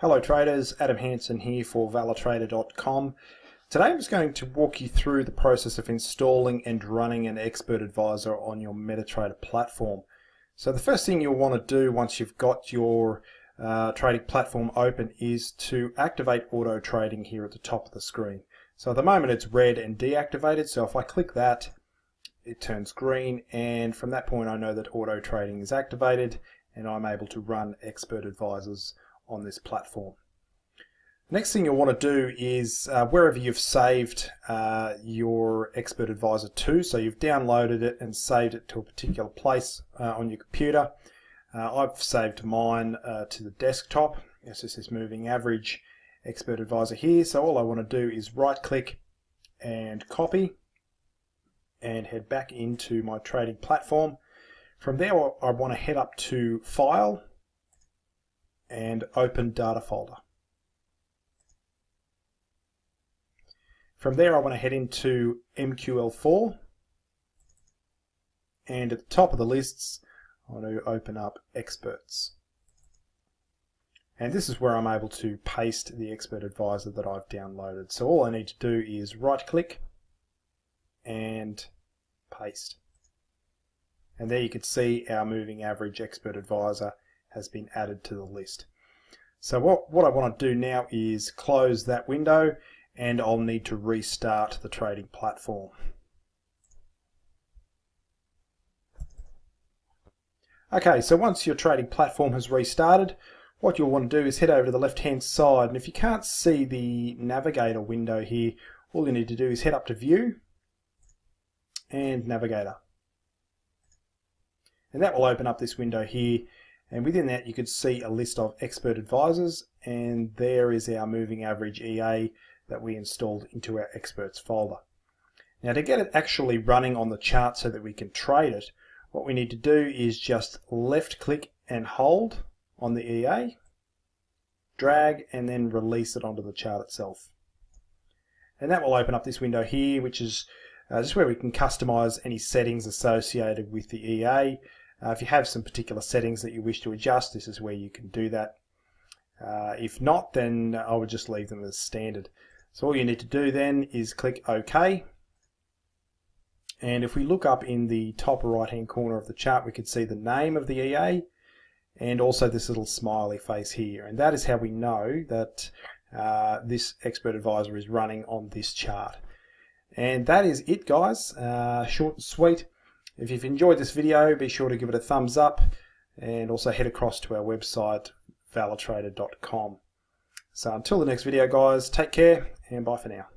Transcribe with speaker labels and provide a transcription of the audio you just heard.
Speaker 1: Hello traders, Adam Hansen here for ValoTrader.com. Today I'm just going to walk you through the process of installing and running an expert advisor on your MetaTrader platform. So the first thing you'll want to do once you've got your trading platform open is to activate auto trading here at the top of the screen. So at the moment it's red and deactivated, so if I click that it turns green, and from that point I know that auto trading is activated and I'm able to run expert advisors on this platform. Next thing you'll want to do is wherever you've saved your expert advisor to, so you've downloaded it and saved it to a particular place on your computer. I've saved mine to the desktop. This is moving average expert advisor here, so all I want to do is right click and copy and head back into my trading platform. From there I want to head up to File and Open Data Folder. From there I want to head into MQL4, and at the top of the lists I want to open up Experts. And this is where I'm able to paste the expert advisor that I've downloaded. So all I need to do is right click and paste. And there you can see our moving average expert advisor has been added to the list. So what I want to do now is close that window, and I'll need to restart the trading platform. Okay, so once your trading platform has restarted, what you'll want to do is head over to the left hand side, and if you can't see the navigator window here, all you need to do is head up to View and Navigator. And that will open up this window here, and within that you can see a list of expert advisors, and there is our moving average EA that we installed into our experts folder. Now to get it actually running on the chart so that we can trade it, what we need to do is just left click and hold on the EA, drag and then release it onto the chart itself. And that will open up this window here, which is just where we can customize any settings associated with the EA. If you have some particular settings that you wish to adjust, this is where you can do that. If not, then I would just leave them as standard. So all you need to do then is click OK. And if we look up in the top right hand corner of the chart, we can see the name of the EA and also this little smiley face here. And that is how we know that this expert advisor is running on this chart. And that is it, guys. Short and sweet. If you've enjoyed this video, be sure to give it a thumbs up and also head across to our website, ValoTrader.com. So until the next video, guys, take care and bye for now.